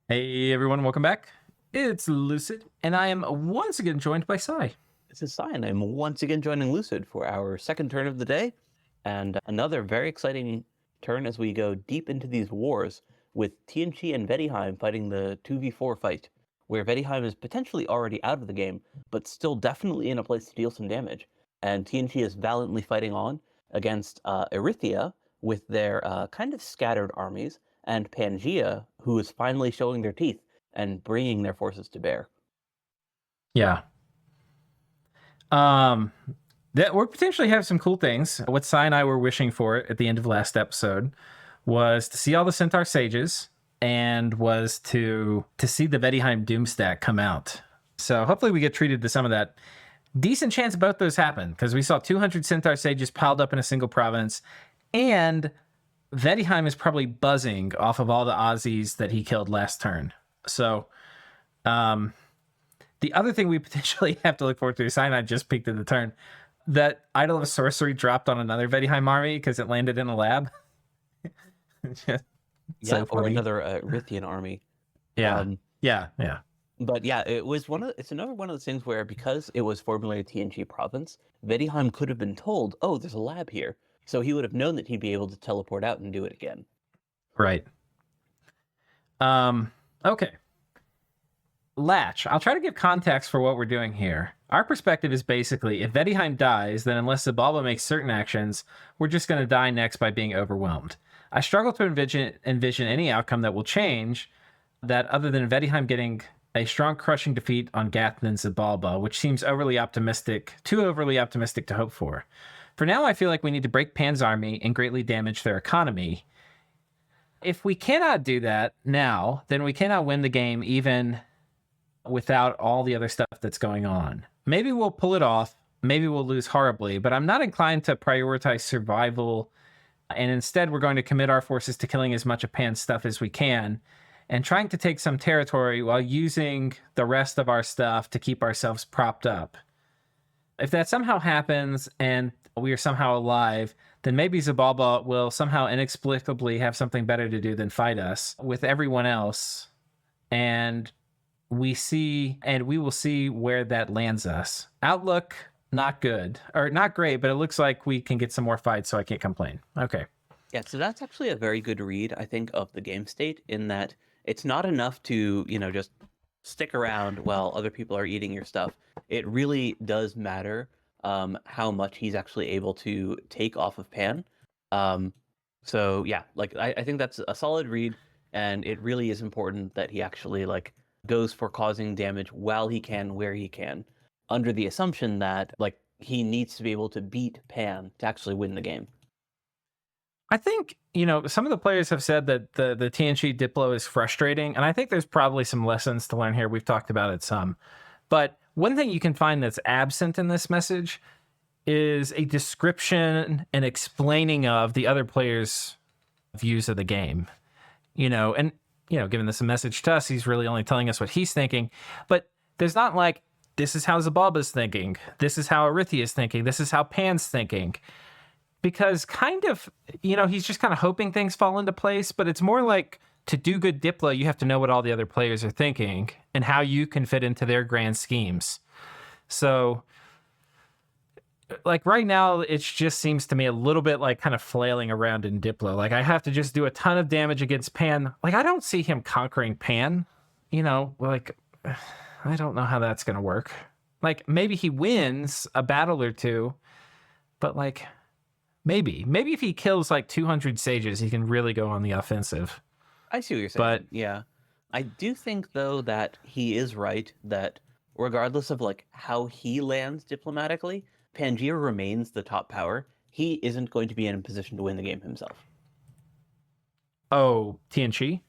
Hey everyone, welcome back. It's Lucid, and I am once again joined by Sai. This is Cyan. I'm once again joining Lucid for our second turn of the day, and another very exciting turn as we go deep into these wars with TNG and Vedheim fighting the 2v4 fight, where Vedheim is potentially already out of the game, but still definitely in a place to deal some damage. And TNG is valiantly fighting on against Erythea with their kind of scattered armies, and Pangaea, who is finally showing their teeth and bringing their forces to bear. Yeah. Um that we potentially have some cool things. What Sai and I were wishing for at the end of last episode was to see all the Centaur Sages and was to see the Vedheim Doomstack come out. So hopefully we get treated to some of that. Decent chance both those happen, because we saw 200 Centaur Sages piled up in a single province, and Vedheim is probably buzzing off of all the Aussies that he killed last turn. So the other thing we potentially have to look forward to, Cyanide just peeked at the turn, that Idol of Sorcery dropped on another Vedheim army because it landed in a lab. Yeah, So or funny. another Erythian army. Yeah. Um, Yeah. but yeah, it's another one of those things where because it was formerly a TNG province, Vedheim could have been told, "Oh, there's a lab here," so he would have known that he'd be able to teleport out and do it again. Right. Okay. Latch. I'll try to give context for what we're doing here. Our perspective is basically if Vedheim dies, then unless Zabalba makes certain actions, we're just going to die next by being overwhelmed. I struggle to envision any outcome that will change that other than Vedheim getting a strong crushing defeat on Gath and Zabalba, which seems too overly optimistic to hope for. For now, I feel like we need to break Pan's army and greatly damage their economy. If we cannot do that now, then we cannot win the game even without all the other stuff that's going on. Maybe we'll pull it off. Maybe we'll lose horribly, but I'm not inclined to prioritize survival. And instead, we're going to commit our forces to killing as much of Pan's stuff as we can and trying to take some territory while using the rest of our stuff to keep ourselves propped up. If that somehow happens and we are somehow alive, then maybe Zabalba will somehow inexplicably have something better to do than fight us with everyone else. And we will see where that lands us. Outlook, not good, or not great, but it looks like we can get some more fights, so I can't complain. Okay. Yeah, so that's actually a very good read, I think, of the game state in that it's not enough to, just stick around while other people are eating your stuff. It really does matter how much he's actually able to take off of Pan. Um, so yeah, like I think that's a solid read, and it really is important that he actually like goes for causing damage while he can, where he can, under the assumption that like he needs to be able to beat Pan to actually win the game. I think, some of the players have said that the TNG Diplo is frustrating, and I think there's probably some lessons to learn here. We've talked about it some. But one thing you can find that's absent in this message is a description and explaining of the other players' views of the game. And giving this a message to us, he's really only telling us what he's thinking. But there's not like, this is how Zabalba's thinking, this is how Erythea is thinking, this is how Pan's thinking. Because kind of, he's just kind of hoping things fall into place, but it's more like to do good Diplo, you have to know what all the other players are thinking and how you can fit into their grand schemes. So, like right now, it just seems to me a little bit like kind of flailing around in Diplo. Like I have to just do a ton of damage against Pan. Like I don't see him conquering Pan. Like I don't know how that's going to work. Like maybe he wins a battle or two, but like maybe if he kills like 200 sages, he can really go on the offensive. I see what you're saying. But Yeah. I do think though that he is right that regardless of like how he lands diplomatically, Pangaea remains the top power. He isn't going to be in a position to win the game himself. oh, TNG?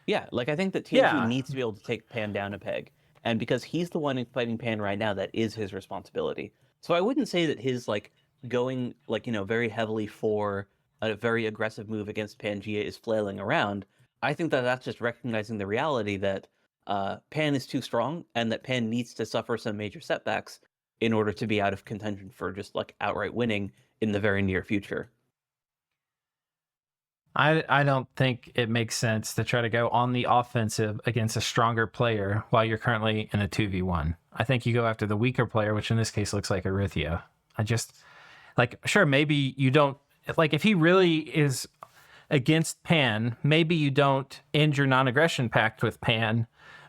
Yeah, like I think that TNG Yeah. needs to be able to take Pan down a peg. And because he's the one fighting Pan right now, that is his responsibility. So I wouldn't say that his like going like, very heavily for a very aggressive move against Pangaea is flailing around. I think that that's just recognizing the reality that Pan is too strong and that Pan needs to suffer some major setbacks in order to be out of contention for just like outright winning in the very near future. I don't think it makes sense to try to go on the offensive against a stronger player while you're currently in a 2v1. I think you go after the weaker player, which in this case looks like Agartha. I just, like, sure, maybe you don't, like, if he really is against Pan, maybe you don't end your non-aggression pact with Pan,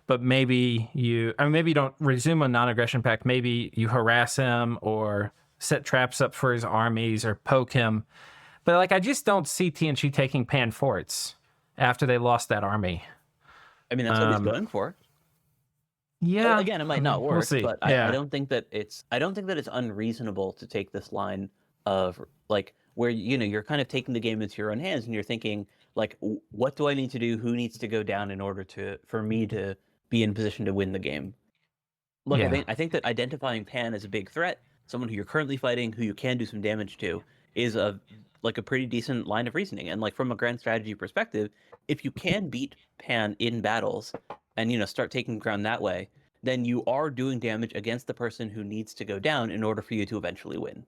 but maybe you, I mean, maybe you don't resume a non-aggression pact. Maybe you harass him or set traps up for his armies or poke him. But like, I just don't see TNG taking Pan forts after they lost that army. I mean, that's what he's going for. Yeah. Again, it might not work, we'll see. but I don't think that it's unreasonable to take this line of like where you're kind of taking the game into your own hands and you're thinking like, what do I need to do? Who needs to go down in order for me to be in position to win the game? Look, Yeah. I think that identifying Pan as a big threat, someone who you're currently fighting, who you can do some damage to, is a pretty decent line of reasoning. And like from a grand strategy perspective, if you can beat Pan in battles and start taking ground that way, then you are doing damage against the person who needs to go down in order for you to eventually win.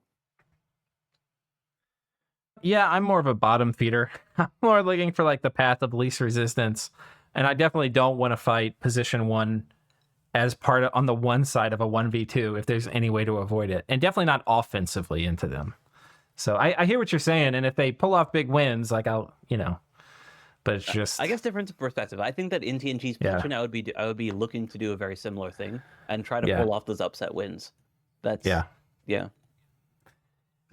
Yeah, I'm more of a bottom feeder. I'm more looking for like the path of least resistance. And I definitely don't want to fight position 1 as part of on the one side of a 1v2 if there's any way to avoid it. And definitely not offensively into them. So I hear what you're saying, and if they pull off big wins, like but it's just, I guess difference of perspective. I think that in TNG's position, I would be looking to do a very similar thing and try to pull off those upset wins. That's yeah.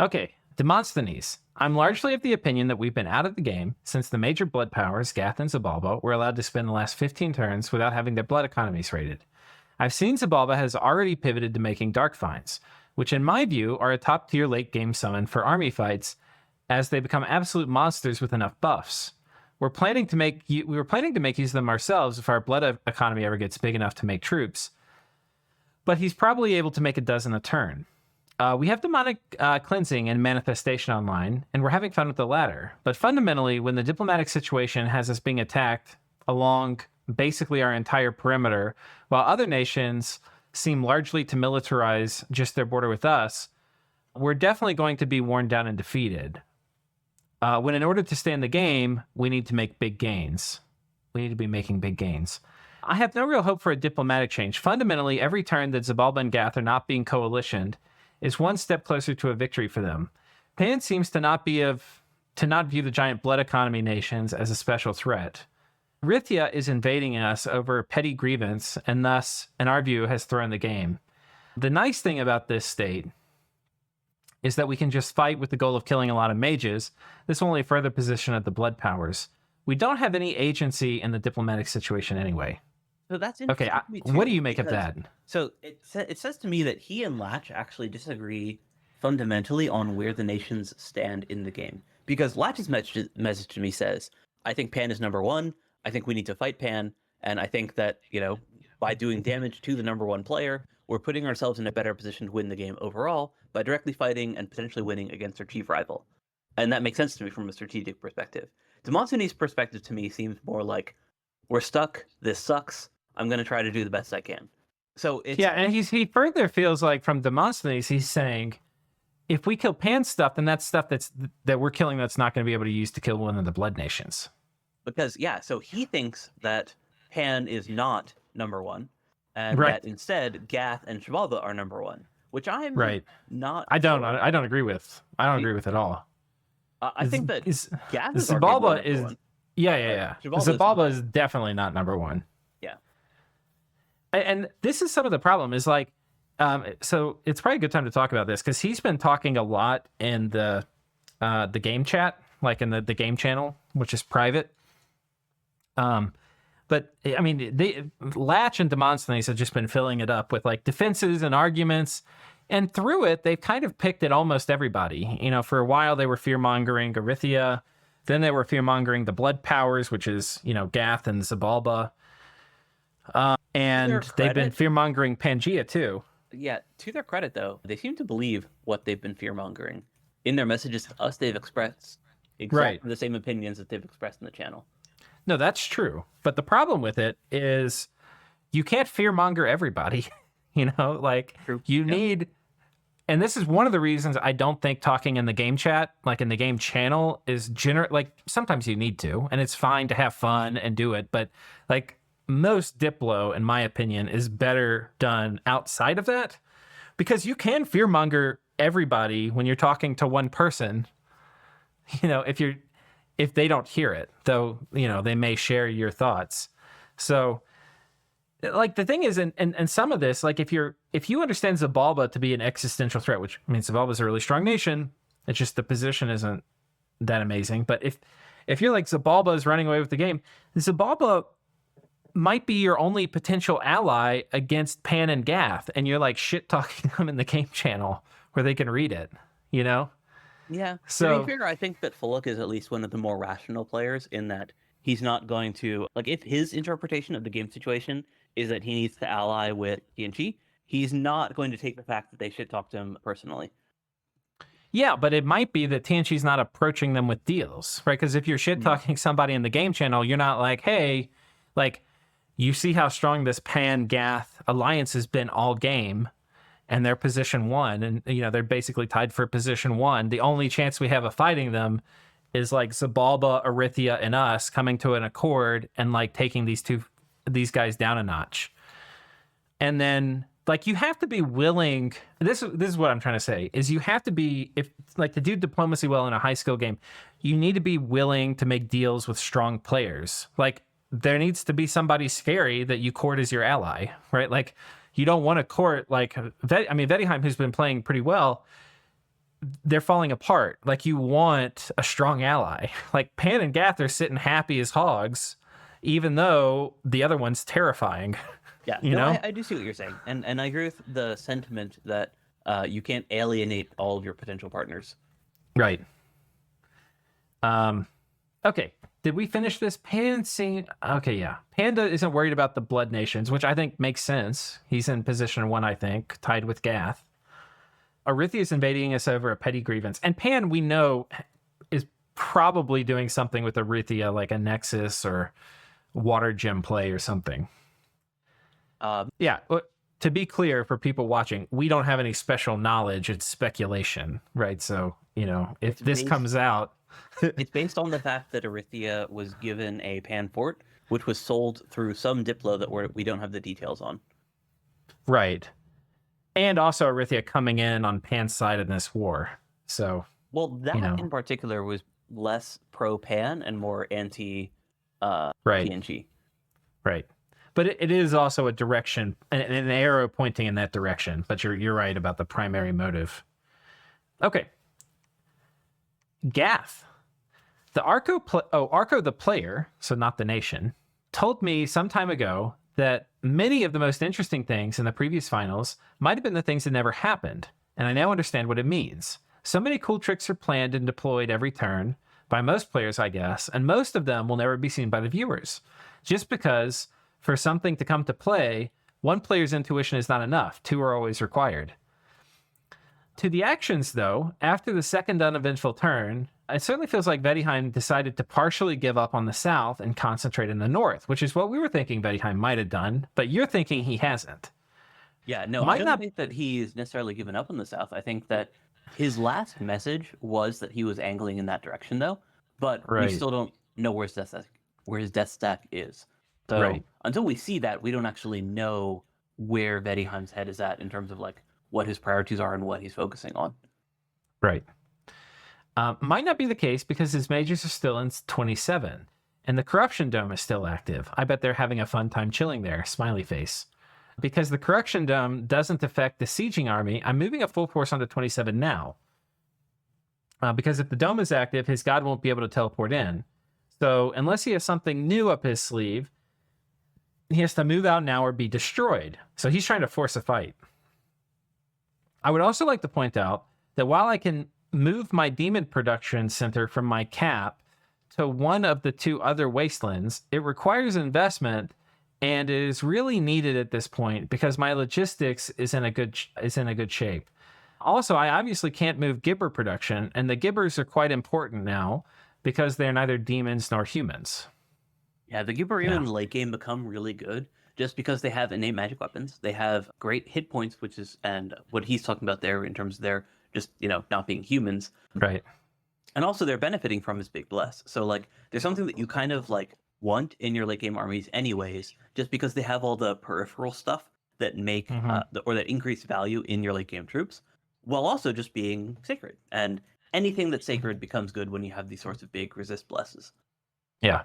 Okay, Demosthenes. I'm largely of the opinion that we've been out of the game since the major blood powers, Gath and Zabalba, were allowed to spend the last 15 turns without having their blood economies rated. I've seen Zabalba has already pivoted to making Dark Finds, which in my view are a top-tier late-game summon for army fights, as they become absolute monsters with enough buffs. We were planning to make use of them ourselves if our blood economy ever gets big enough to make troops, but he's probably able to make a dozen a turn. We have demonic cleansing and manifestation online, and we're having fun with the latter. But fundamentally, when the diplomatic situation has us being attacked along basically our entire perimeter, while other nations seem largely to militarize just their border with us, we're definitely going to be worn down and defeated. When in order to stay in the game, we need to make big gains. We need to be making big gains. I have no real hope for a diplomatic change. Fundamentally, every turn that Zabalba and Gath are not being coalitioned is one step closer to a victory for them. Pan seems to not view the giant blood economy nations as a special threat. Rithia is invading us over petty grievance, and thus, in our view, has thrown the game. The nice thing about this state is that we can just fight with the goal of killing a lot of mages. This will only further position of the blood powers. We don't have any agency in the diplomatic situation anyway. So that's okay. What do you make of that? So it says to me that he and Latch actually disagree fundamentally on where the nations stand in the game. Because Latch's message to me says, I think Pan is number 1. I think we need to fight Pan. And I think that, by doing damage to the number 1 player, we're putting ourselves in a better position to win the game overall by directly fighting and potentially winning against our chief rival. And that makes sense to me from a strategic perspective. Demosthenes' perspective to me seems more like, we're stuck, this sucks, I'm going to try to do the best I can. So it's... Yeah, and he further feels like from Demosthenes, he's saying, if we kill Pan stuff, then that's stuff that we're killing that's not going to be able to use to kill one of the blood nations. Because, so he thinks that Pan is not number 1, and that instead Gath and Zabalba are number 1, which I'm not. I don't agree with. I don't agree with at all. I think that Gath is Zabalba is. One. Yeah. Zabalba is definitely not number 1. Yeah. And this is some of the problem is like, so it's probably a good time to talk about this because he's been talking a lot in the game chat, like in the game channel, which is private. But I mean, Latch and Demosthenes have just been filling it up with like defenses and arguments, and through it, they've kind of picked at almost everybody. For a while they were fear-mongering Agartha, then they were fear-mongering the blood powers, which is, Gath and Zabalba. And they've been fear-mongering Pangea too. Yeah, to their credit though, they seem to believe what they've been fear-mongering. In their messages to us, they've expressed exactly the same opinions that they've expressed in the channel. No, that's true. But the problem with it is you can't fear-monger everybody. You need And this is one of the reasons I don't think talking in the game chat, like in the game channel, is like sometimes you need to, and it's fine to have fun and do it, but like most Diplo, in my opinion, is better done outside of that, because you can fearmonger everybody when you're talking to one person, if they don't hear it, though, they may share your thoughts. So like the thing is, and some of this, like if you understand Zabalba to be an existential threat, which means Zabalba's a really strong nation, it's just the position isn't that amazing. But if you're like Zabalba is running away with the game, Zabalba might be your only potential ally against Pan and Gath, and you're like shit talking them in the game channel where they can read it, Yeah. To So be fair, I think that Fuluk is at least one of the more rational players in that he's not going to, like, if his interpretation of the game situation is that he needs to ally with TNG, he's not going to take the fact that they shit talk to him personally. yeah, but it might be that TNG's not approaching them with deals, right? Because if you're shit talking somebody in the game channel, you're not like, hey, like, you see how strong this Pan Gath alliance has been all game, and they're position 1, and they're basically tied for position 1. The only chance we have of fighting them is like Zabalba, Arythia, and us coming to an accord and like taking these guys down a notch. And then like you have to be willing. This is what I'm trying to say is you have to be, if like to do diplomacy well in a high skill game, you need to be willing to make deals with strong players. Like there needs to be somebody scary that you court as your ally, right? Like you don't want to court like Vedheim, who's been playing pretty well. They're falling apart. Like you want a strong ally. Like Pan and Gath are sitting happy as hogs, even though the other one's terrifying. Yeah, I do see what you're saying, and I agree with the sentiment that you can't alienate all of your potential partners. Right. Okay. Did we finish this? Okay, yeah. Panda isn't worried about the Blood Nations, which I think makes sense. He's in position 1, I think, tied with Gath. Arythia is invading us over a petty grievance. And Pan, we know, is probably doing something with Arythia, like a Nexus or Water Gem play or something. Yeah. To be clear for people watching, we don't have any special knowledge. It's speculation, right? So, if this comes out... It's based on the fact that Arythia was given a Pan fort, which was sold through some Diplo that we don't have the details on. Right. And also Arythia coming in on Pan's side in this war. So, well, that in particular was less pro-Pan and more anti TNG. Right. But it is also a direction, an arrow pointing in that direction. But you're right about the primary motive. Okay. Gath. The Arco the player, so not the nation, told me some time ago that many of the most interesting things in the previous finals might have been the things that never happened, and I now understand what it means. So many cool tricks are planned and deployed every turn, by most players, I guess, and most of them will never be seen by the viewers. Just because, for something to come to play, one player's intuition is not enough. 2 are always required. To the actions, though, after the second uneventful turn, it certainly feels like Vedheim decided to partially give up on the south and concentrate in the north, which is what we were thinking Vedheim might have done, but you're thinking he hasn't. Yeah, no, I don't think that he's necessarily given up on the south. I think that his last message was that he was angling in that direction, though, but we still don't know where his death stack is. So until we see that, we don't actually know where Vedheim's head is at in terms of like what his priorities are and what he's focusing on. Right. Might not be the case because his majors are still in 27 and the Corruption Dome is still active. I bet they're having a fun time chilling there. Smiley face. Because the Corruption Dome doesn't affect the sieging army, I'm moving a full force onto 27 now. Because if the dome is active, his god won't be able to teleport in. So unless he has something new up his sleeve, he has to move out now or be destroyed. So he's trying to force a fight. I would also like to point out that while I can move my demon production center from my cap to one of the 2 other wastelands, it requires investment and it is really needed at this point because my logistics is in a good shape. Also, I obviously can't move Gibber production, and the Gibbers are quite important now because they're neither demons nor humans. Yeah, the Gibber even late game become really good just because they have innate magic weapons. They have great hit points, and what he's talking about there in terms of their just, not being humans. Right. And also they're benefiting from his big bless. So like there's something that you kind of like want in your late game armies anyways, just because they have all the peripheral stuff that make or that increase value in your late game troops, while also just being sacred. And anything that's sacred becomes good when you have these sorts of big resist blesses. Yeah.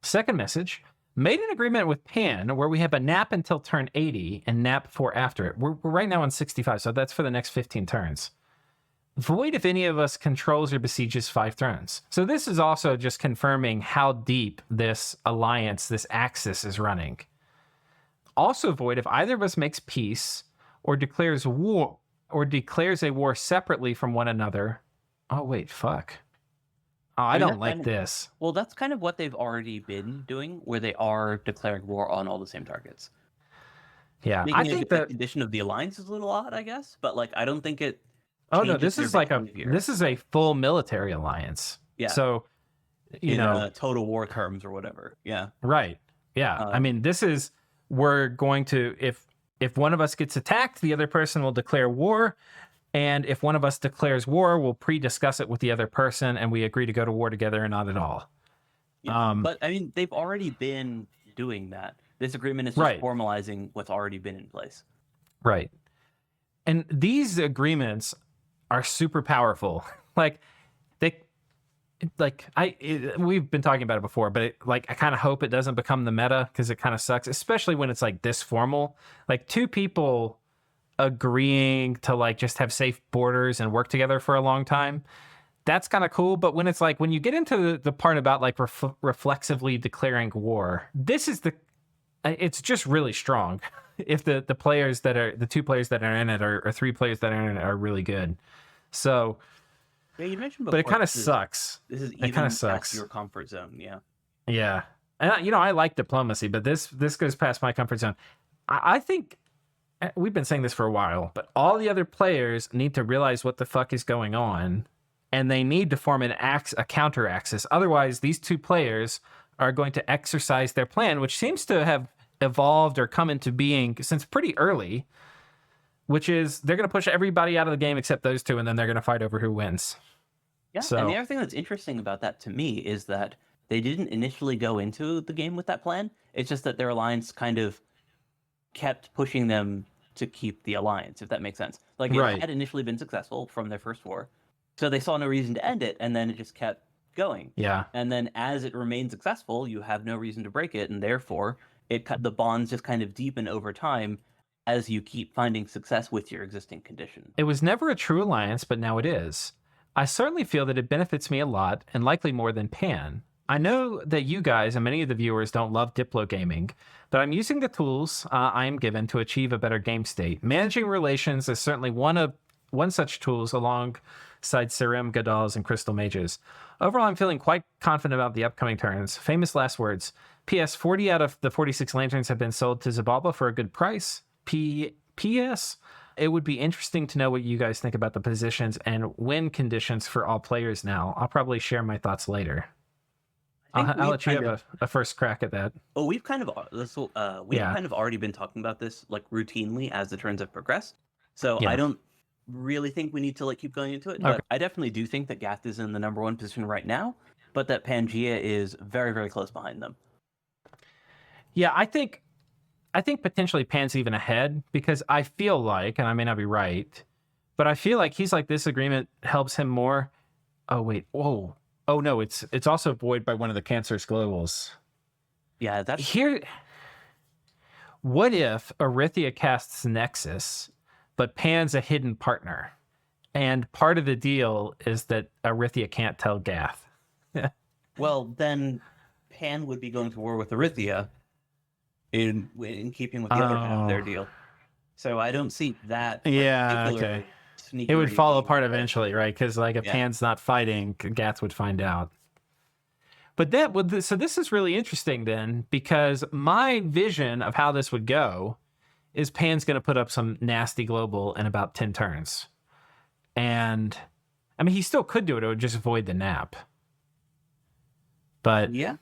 Second message. Made an agreement with Pan where we have a nap until turn 80 and nap 4 after it. We're right now on 65, so that's for the next 15 turns. Void if any of us controls or besieges 5 thrones. So this is also just confirming how deep this alliance, this axis is running. Also void if either of us makes peace or declares war or declares a war separately from one another. Oh, wait, fuck. Oh, I don't like this. Well, that's kind of what they've already been doing, where they are declaring war on all the same targets. Yeah, Making I think the condition of the alliance is a little odd, I guess, but like I don't think it. Oh no, this is like this is a full military alliance. Yeah. So you know, total war terms or whatever. Yeah. Right. Yeah. I mean, this is we're going to if one of us gets attacked, the other person will declare war. And if one of us declares war, we'll pre-discuss it with the other person, and we agree to go to war together and not at all. Yeah, but I mean, they've already been doing that. This agreement is just formalizing what's already been in place. Right. And these agreements are super powerful. We've been talking about it before, but I kind of hope it doesn't become the meta because it kind of sucks, especially when it's like this formal. Like 2 people agreeing to like just have safe borders and work together for a long time, that's kind of cool. But when it's like when you get into the part about like reflexively declaring war, it's just really strong if the players that are the 2 players that are in it or 3 players that are in it are really good. So yeah, you mentioned before, but it kind of sucks. This is even past your comfort zone. Yeah, and I like diplomacy, but this goes past my comfort zone. I think we've been saying this for a while, but all the other players need to realize what the fuck is going on, and they need to form a counter axis. Otherwise, these 2 players are going to exercise their plan, which seems to have evolved or come into being since pretty early, which is they're going to push everybody out of the game except those 2, and then they're going to fight over who wins. Yeah, and the other thing that's interesting about that to me is that they didn't initially go into the game with that plan. It's just that their alliance kind of kept pushing them to keep the alliance, if that makes sense. Like it had initially been successful from their first war, so they saw no reason to end it, and then it just kept going. Yeah. And then as it remained successful, you have no reason to break it, and therefore the bonds just kind of deepen over time as you keep finding success with your existing condition. It was never a true alliance, but now it is. I certainly feel that it benefits me a lot, and likely more than Pan. I know that you guys and many of the viewers don't love Diplo gaming, but I'm using the tools I am given to achieve a better game state. Managing relations is certainly one such tools alongside Serim, Gadals, and Crystal Mages. Overall, I'm feeling quite confident about the upcoming turns. Famous last words. P.S. 40 out of the 46 lanterns have been sold to Zabalba for a good price. P.S. It would be interesting to know what you guys think about the positions and win conditions for all players now. I'll probably share my thoughts later. I'll let you have a first crack at that. Well, we've kind of already been talking about this like routinely as the turns have progressed. So I don't really think we need to like keep going into it. But I definitely do think that Gath is in the number 1 position right now, but that Pangea is very, very close behind them. Yeah, I think potentially Pan's even ahead because I feel like, and I may not be right, but I feel like he's like this agreement helps him more. Oh wait, whoa. Oh no, it's also void by one of the cancerous globals. Yeah, that's here. What if Agartha casts Nexus, but Pan's a hidden partner, and part of the deal is that Agartha can't tell Gath? Well, then Pan would be going to war with Agartha in keeping with the other half of their deal. So I don't see that. Yeah, okay. It would fall apart eventually, right? Because like if Pan's not fighting, Gath would find out. But so this is really interesting then, because my vision of how this would go is Pan's going to put up some nasty global in about 10 turns. And I mean, he still could do it. It would just avoid the nap. But yeah,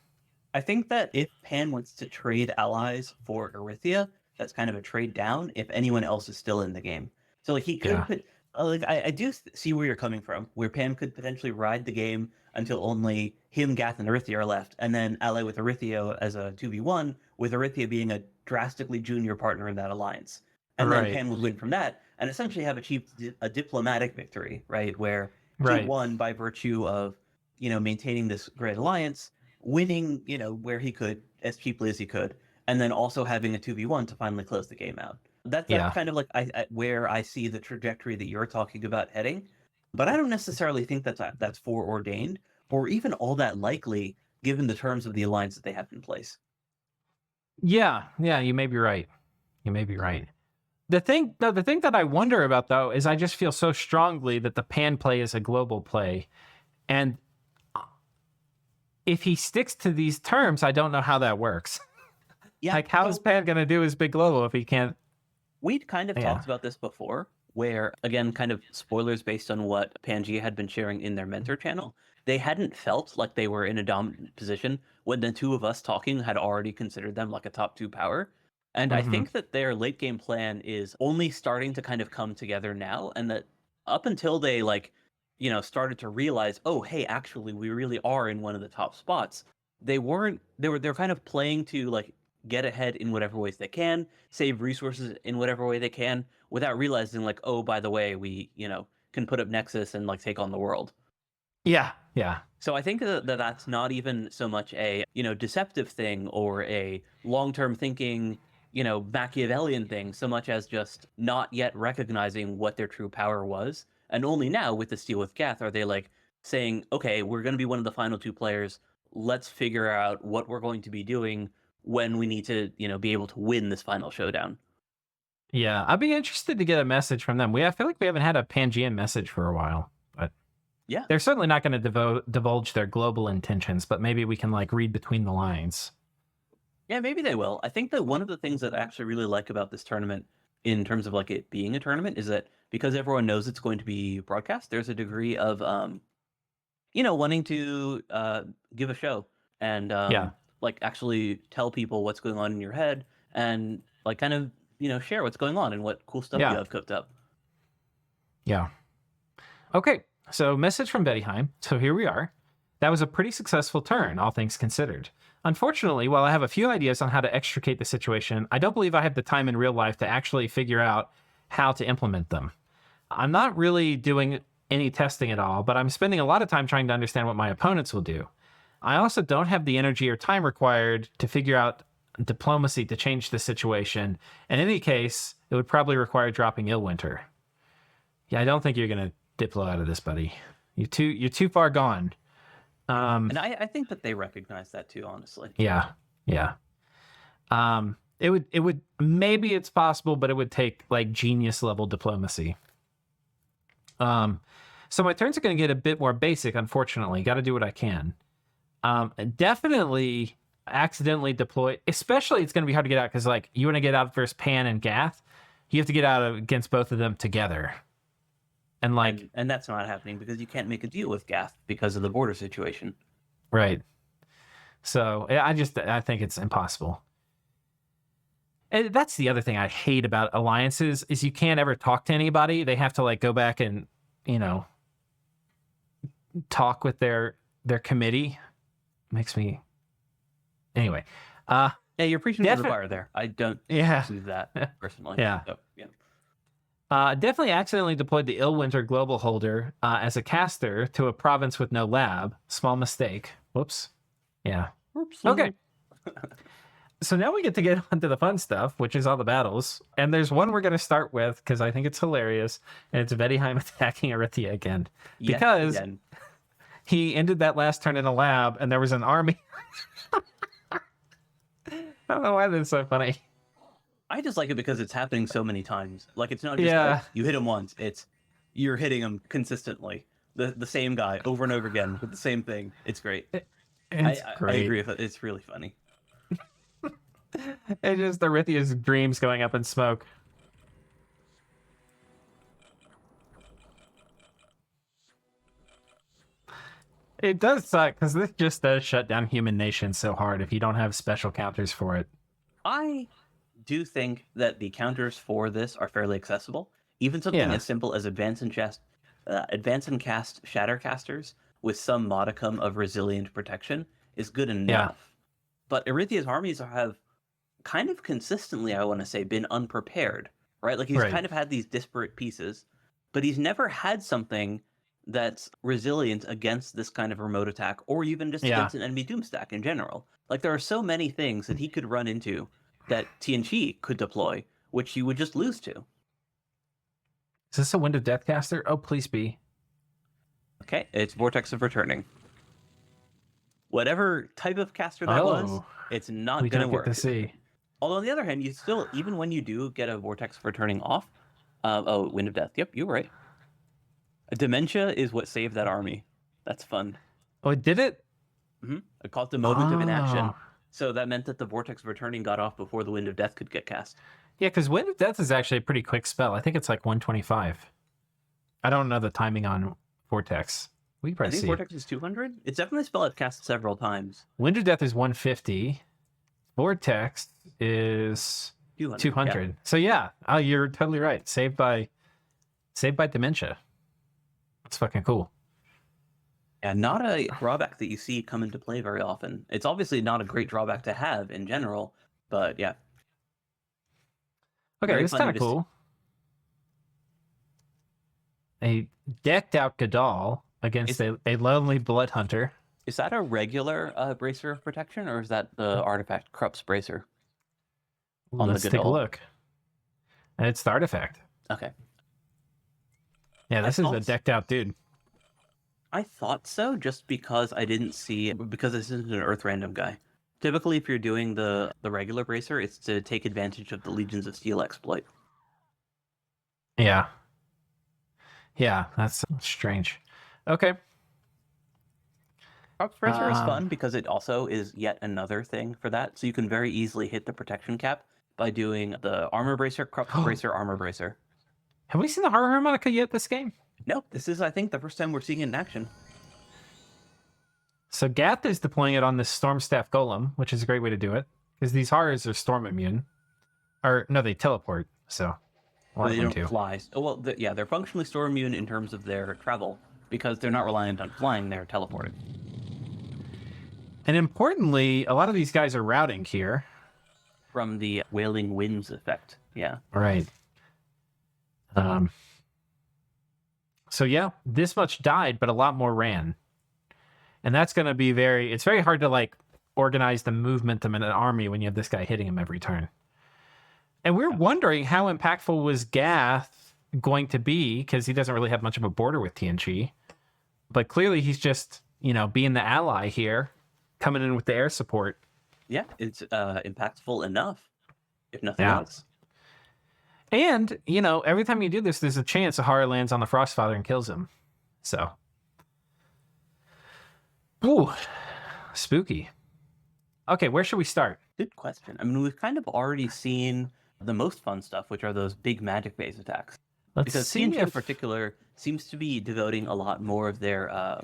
I think that if Pan wants to trade allies for Erythia, that's kind of a trade down if anyone else is still in the game. So like he could Yeah. put like I do see where you're coming from, where Pan could potentially ride the game until only him, Gath, and Erythia are left, and then ally with Erythia as a 2v1, with Erythia being a drastically junior partner in that alliance. And then Right. Pan would win from that and essentially have achieved a diplomatic victory, right? Where she Right. won by virtue of, maintaining this great alliance, winning, where he could as cheaply as he could, and then also having a 2v1 to finally close the game out. That's Yeah. kind of like where I see the trajectory that you're talking about heading, but I don't necessarily think that's foreordained or even all that likely given the terms of the alliance that they have in place. Yeah. Yeah. You may be right. You may be right. The thing that I wonder about though is I just feel so strongly that the Pan play is a global play, and if he sticks to these terms, I don't know how that works. Yeah, Like, how is so Pan going to do his big global if he can't? we'd kind of Yeah. talked about this before, where again, kind of spoilers based on what Pangea had been sharing in their mentor channel. They hadn't felt like they were in a dominant position when the two of us talking had already considered them like a top two power. And I Hmm. think that their late game plan is only starting to kind of come together now, and that up until they started to realize, oh hey, actually we really are in one of the top spots. They weren't. They're kind of playing to like get ahead in whatever ways they can, save resources in whatever way they can, without realizing like, oh, by the way, we can put up Nexus and like take on the world. Yeah. Yeah. So I think that that's not even so much a deceptive thing or a long-term thinking Machiavellian thing, so much as just not yet recognizing what their true power was, and only now with the Steel with Gath are they like saying, okay, we're going to be one of the final two players. Let's figure out what we're going to be doing when we need to be able to win this final showdown. Yeah. I'd be interested to get a message from them. I feel like we haven't had a Pangean message for a while, but Yeah. they're certainly not going to divulge their global intentions. But maybe we can like read between the lines. Yeah, maybe they will. I think that one of the things that I actually really like about this tournament, in terms of like it being a tournament, is that because everyone knows it's going to be broadcast, there's a degree of wanting to give a show and Yeah. like actually tell people what's going on in your head and like kind of share what's going on and what cool stuff you Yeah. have cooked up. Yeah. Okay. So, message from Bettyheim. So, here we are. That was a pretty successful turn, all things considered. Unfortunately, while I have a few ideas on how to extricate the situation, I don't believe I have the time in real life to actually figure out how to implement them. I'm not really doing any testing at all, but I'm spending a lot of time trying to understand what my opponents will do. I also don't have the energy or time required to figure out diplomacy to change the situation. In any case, it would probably require dropping Illwinter. Yeah, I don't think you're gonna Diplo out of this, buddy. You're too far gone. And I think that they recognize that too, honestly. Yeah, yeah. It would maybe it's possible, but it would take like genius level diplomacy. So my turns are going to get a bit more basic. Unfortunately, got to do what I can. Definitely accidentally deploy. Especially, it's going to be hard to get out because like you want to get out versus Pan and Gath, you have to get out against both of them together. And like, And that's not happening because you can't make a deal with Gath because of the border situation. right. So I think it's impossible. And that's the other thing I hate about alliances is you can't ever talk to anybody. They have to like go back and, talk with their committee. Makes me anyway. Yeah, you're preaching to the choir there. I don't Yeah. do that personally. Yeah. So, yeah. Definitely accidentally deployed the Illwinter Global Holder as a caster to a province with no lab. Small mistake. Whoops. Yeah. Oops. Okay. So now we get to get onto the fun stuff, which is all the battles. And there's one we're going to start with because I think it's hilarious. And it's Vedheim attacking Erythia again. Yes, Because again. he ended that last turn in a lab and there was an army. I don't know why that's so funny. I just like it because it's happening so many times. Like it's not just Yeah. like you hit him once; it's you're hitting him consistently. The same guy over and over again with the same thing. It's great. It's I great. agree with it. It's really funny. It's just Erythia's dreams going up in smoke. It does suck because this just does shut down human nation so hard if you don't have special counters for it. I do think that the counters for this are fairly accessible. Even something Yeah. as simple as advance and cast Shattercasters with some modicum of resilient protection is good Yeah. enough. But Erythia's armies have kind of consistently, I want to say, been unprepared, right? Like he's Right. kind of had these disparate pieces, but he's never had something that's resilient against this kind of remote attack or even just Yeah. against an enemy doom stack in general. Like there are so many things that he could run into that TNG could deploy, which you would just lose to. Is this a Wind of Death caster? Oh, please be. Okay, it's Vortex of Returning. Whatever type of caster that was, it's not we going to don't work. get to see. Although on the other hand, you still, even when you do get a Vortex of Returning off, Wind of Death. Yep, you're right. Dementia is what saved that army. That's fun. Oh, it did it? I call it the moment of inaction. Oh. So that meant that the Vortex of Returning got off before the Wind of Death could get cast. Yeah, because Wind of Death is actually a pretty quick spell. I think it's like 125. I don't know the timing on Vortex. We can I probably think see. Vortex is 200. It's definitely a spell I've cast several times. Wind of Death is 150. Vortex is 200. Yeah. So yeah, oh, you're totally right. Saved by dementia. That's fucking cool. Yeah, not a drawback that you see come into play very often. It's obviously not a great drawback to have in general, but yeah. Okay, Very this is funny kind of to cool. A decked out Gadol against a lonely blood hunter. Is that a regular bracer of protection, or is that the artifact Krupp's bracer? On Let's the take a Gadol? look. And it's the artifact. Okay. Yeah, this is a decked out dude. I thought so, just because I didn't see, because this isn't an Earth random guy. Typically, if you're doing the regular bracer, it's to take advantage of the Legions of Steel exploit. Yeah. Yeah, that's strange. Okay. Krupp's bracer is fun because it also is yet another thing for that. So you can very easily hit the protection cap by doing the armor bracer, Krupp's bracer, armor bracer. Have we seen the horror harmonica yet this game? Nope, this is, I think, the first time we're seeing it in action. So Gath is deploying it on this Stormstaff Golem, which is a great way to do it, because these horrors are storm immune. Or, no, they teleport, so... They don't fly. Well, yeah, they're functionally storm immune in terms of their travel, because they're not reliant on flying, they're teleporting. And importantly, a lot of these guys are routing here. From the Wailing Winds effect, yeah. Right. So yeah, this much died, but a lot more ran. And that's going to be it's very hard to like organize the momentum in an army when you have this guy hitting him every turn. And we're wondering how impactful was Gath going to be, because he doesn't really have much of a border with TNG. But clearly he's just, being the ally here, coming in with the air support. Yeah, it's impactful enough, if nothing else. And, every time you do this, there's a chance a horror lands on the Frostfather and kills him. So. Ooh, spooky. Okay, where should we start? Good question. I mean, we've kind of already seen the most fun stuff, which are those big magic phase attacks. Because TNG in particular seems to be devoting a lot more of their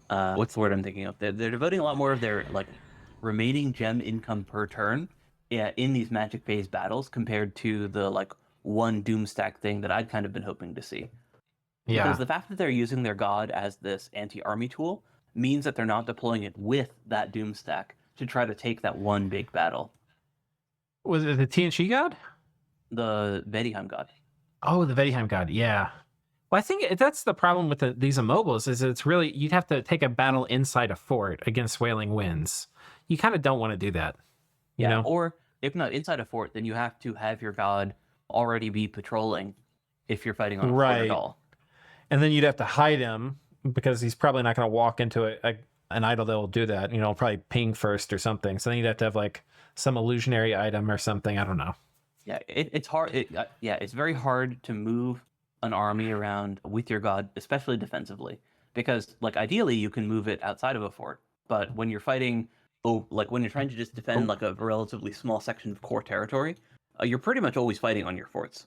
what's the word I'm thinking of? They're devoting a lot more of their remaining gem income per turn in these magic phase battles compared to the one doomstack thing that I'd kind of been hoping to see. Yeah. Because the fact that they're using their god as this anti-army tool means that they're not deploying it with that doomstack to try to take that one big battle. Was it the TNG god? The Vedheim god. Oh, the Vedheim god, yeah. Well, I think that's the problem with these immobiles, is it's really, you'd have to take a battle inside a fort against Wailing Winds. You kind of don't want to do that. You know? Or if not inside a fort, then you have to have your god already be patrolling if you're fighting on a fort at all. And then you'd have to hide him, because he's probably not going to walk into an idol that will do that. Probably ping first or something. So then you'd have to have some illusionary item or something. I don't know. Yeah, it's hard. It's very hard to move an army around with your god, especially defensively, because ideally you can move it outside of a fort, but when you're fighting, when you're trying to just defend a relatively small section of core territory, you're pretty much always fighting on your forts.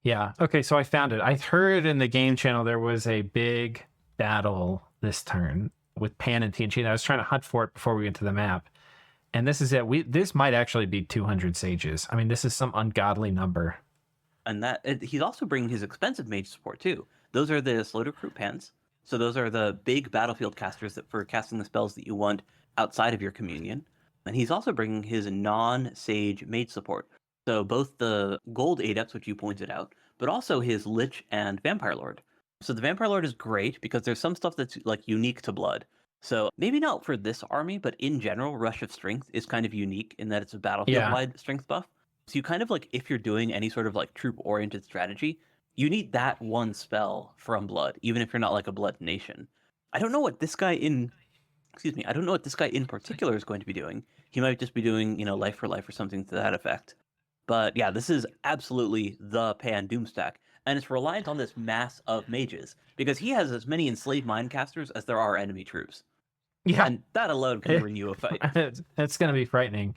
Yeah. Okay. So I found it. I heard in the game channel there was a big battle this turn with Pan and TNG. And I was trying to hunt for it before we went to the map. And this is it. This might actually be 200 sages. I mean, this is some ungodly number. And he's also bringing his expensive mage support too. Those are the slow to recruit pans. So those are the big battlefield casters that for casting the spells that you want outside of your communion. And he's also bringing his non-sage mage support. So both the gold adepts, which you pointed out, but also his lich and vampire lord. So the vampire lord is great because there's some stuff that's like unique to blood. So maybe not for this army, but in general, Rush of Strength is kind of unique in that it's a battlefield-wide strength buff. So you kind of like, if you're doing any sort of like troop-oriented strategy, you need that one spell from blood, even if you're not like a blood nation. I don't know what this guy in particular is going to be doing. He might just be doing, life for life or something to that effect. But yeah, this is absolutely the Pan Doomstack. And it's reliant on this mass of mages, because he has as many enslaved mindcasters as there are enemy troops. Yeah. And that alone can bring you a fight. It's going to be frightening.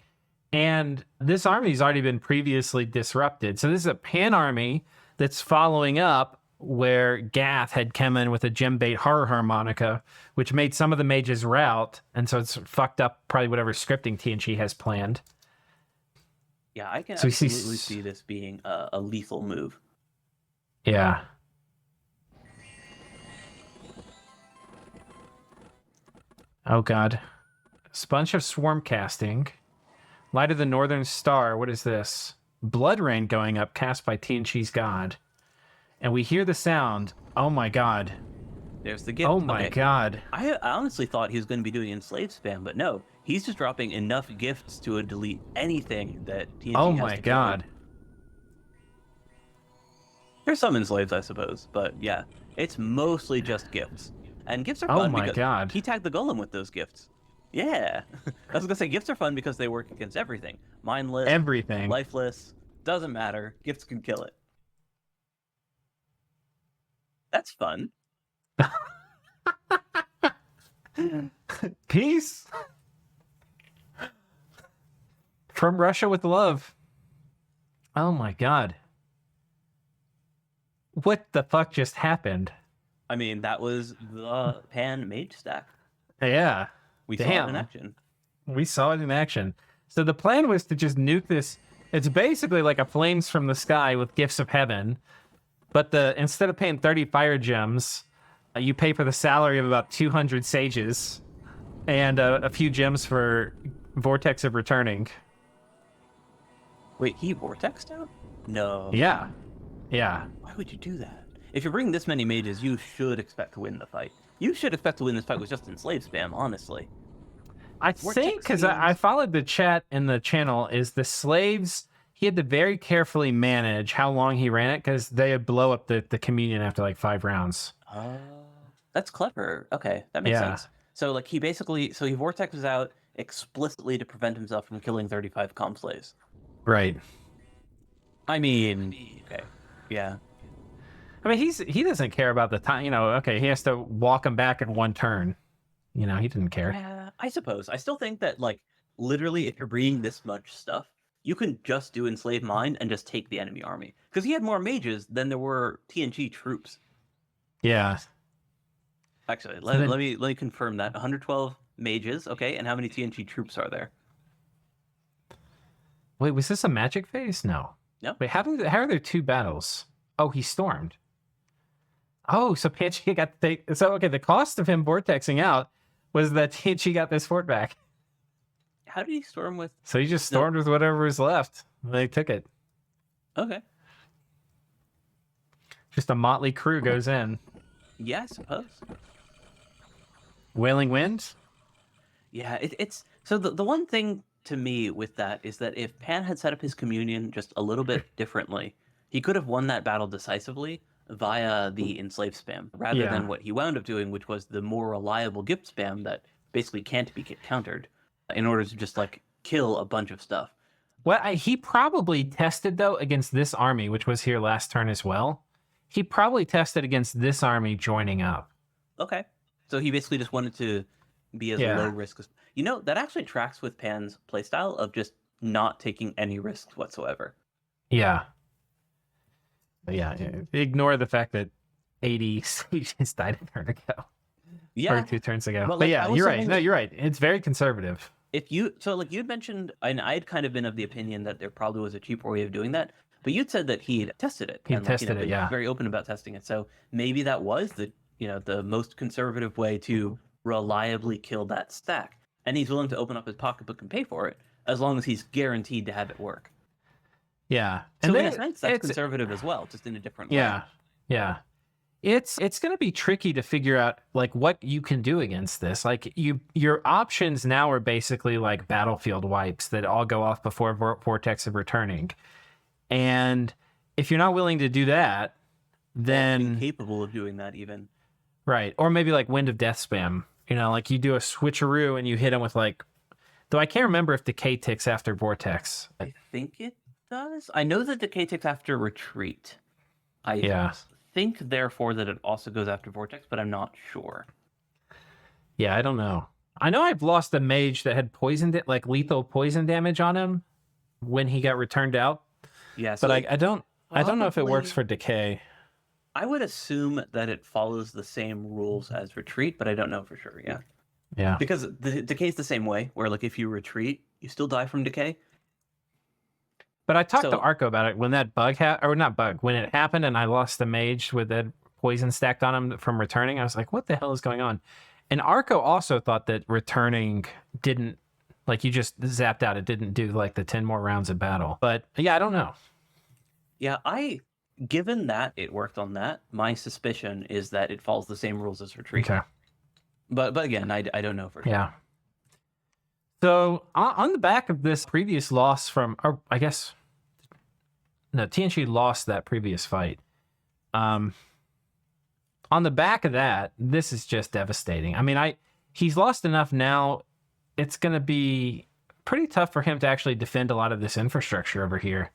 And this army's already been previously disrupted. So this is a Pan army that's following up where Gath had come in with a Gembait horror harmonica, which made some of the mages rout. And so it's fucked up probably whatever scripting TNG has planned. Yeah, I can absolutely see this being a lethal move. Yeah. Oh, God. A bunch of swarm casting. Light of the Northern Star. What is this? Blood Rain going up, cast by TNG's God. And we hear the sound. Oh, my God. There's the gift. Oh, my God. I honestly thought he was going to be doing enslaved spam, but no. He's just dropping enough gifts to delete anything that TNG oh, has my to God. kill. There's some enslaved, I suppose, but yeah, it's mostly just gifts. And gifts are fun oh my because God. he tagged the golem with those gifts. Yeah. I was going to say, gifts are fun because they work against everything. Mindless, everything. lifeless, doesn't matter. Gifts can kill it. That's fun. Peace. From Russia with love. Oh my God. What the fuck just happened? I mean, that was the Pan mage stack. Yeah. We saw it in action. We saw it in action. So the plan was to just nuke this. It's basically like a flames from the sky with gifts of heaven. But instead of paying 30 fire gems, you pay for the salary of about 200 sages and a few gems for Vortex of Returning. Wait, he vortexed out? No. Yeah. Yeah. Why would you do that? If you're bringing this many mages, you should expect to win the fight. You should expect to win this fight with just enslaved spam, honestly. I think, because I followed the chat in the channel, is the slaves, he had to very carefully manage how long he ran it, because they would blow up the communion after like 5 rounds. That's clever. Okay, that makes sense. So like he vortexes out explicitly to prevent himself from killing 35 comm slaves. Right. I mean, okay, yeah. I mean, he doesn't care about the time, okay, he has to walk him back in one turn. He didn't care. Yeah, I suppose. I still think that, like, literally, if you're bringing this much stuff, you can just do Enslaved Mind and just take the enemy army. Because he had more mages than there were TNG troops. Yeah. Actually, let me confirm that. 112 mages, okay, and how many TNG troops are there? Wait, was this a magic phase? No. No. Wait, how are there 2 battles? Oh, he stormed. Oh, so TNG got the cost of him vortexing out was that TNG got this fort back. How did he storm with? So he just stormed with whatever was left. They took it. Okay. Just a motley crew goes in. Yeah, I suppose. Wailing Wind? Yeah, it's so the one thing to me with that is that if Pan had set up his communion just a little bit differently, he could have won that battle decisively via the enslaved spam, rather than what he wound up doing, which was the more reliable gift spam that basically can't be countered, in order to just like kill a bunch of stuff. Well, he probably tested though against this army, which was here last turn as well. He probably tested against this army joining up. Okay, so he basically just wanted to be as low risk as that actually tracks with Pan's playstyle of just not taking any risks whatsoever. Yeah. Yeah, ignore the fact that 80 sages died a turn ago. Or Yeah, 2 turns ago. but But like yeah, I was you're right. saying, No, you're right. It's very conservative. if you so like you'd mentioned, and I'd kind of been of the opinion that there probably was a cheaper way of doing that, but you'd said that he'd tested it He and like tested it, been yeah. very open about testing it. So maybe that was the most conservative way to reliably kill that stack, and he's willing to open up his pocketbook and pay for it as long as he's guaranteed to have it work. Yeah. And So in a then sense, that's it's conservative as well, just in a different way. yeah. Yeah. It's going to be tricky to figure out like what you can do against this. Like your options now are basically like battlefield wipes that all go off before Vortex of returning. And if you're not willing to do that, then Incapable of doing that even. right, or maybe like Wind of Death spam. Like you do a switcheroo and you hit him with like, though I can't remember if Decay ticks after Vortex. I think it does. I know that Decay ticks after Retreat. I Yeah. think, therefore, that it also goes after Vortex, but I'm not sure. Yeah, I don't know. I know I've lost a mage that had poisoned like lethal poison damage on him when he got returned out. Yeah, so But I don't know if it works probably- for Decay. I would assume that it follows the same rules as Retreat, but I don't know for sure. Yeah, Yeah. because the Decay's the same way, where like if you retreat, you still die from Decay. But I talked to So- Arco about it when that bug or not bug, when it happened and I lost the mage with that poison stacked on him from returning. I was like, what the hell is going on? And Arco also thought that returning didn't, like you just zapped out. It didn't do like the 10 more rounds of battle. But yeah, I don't know. Yeah, given that it worked on that, my suspicion is that it follows the same rules as Retreat. Okay. But again, I don't know for sure. Yeah. So on the back of this previous loss from, or I guess, no, TNG lost that previous fight. On the back of that, this is just devastating. I mean, he's lost enough now. It's going to be pretty tough for him to actually defend a lot of this infrastructure over here.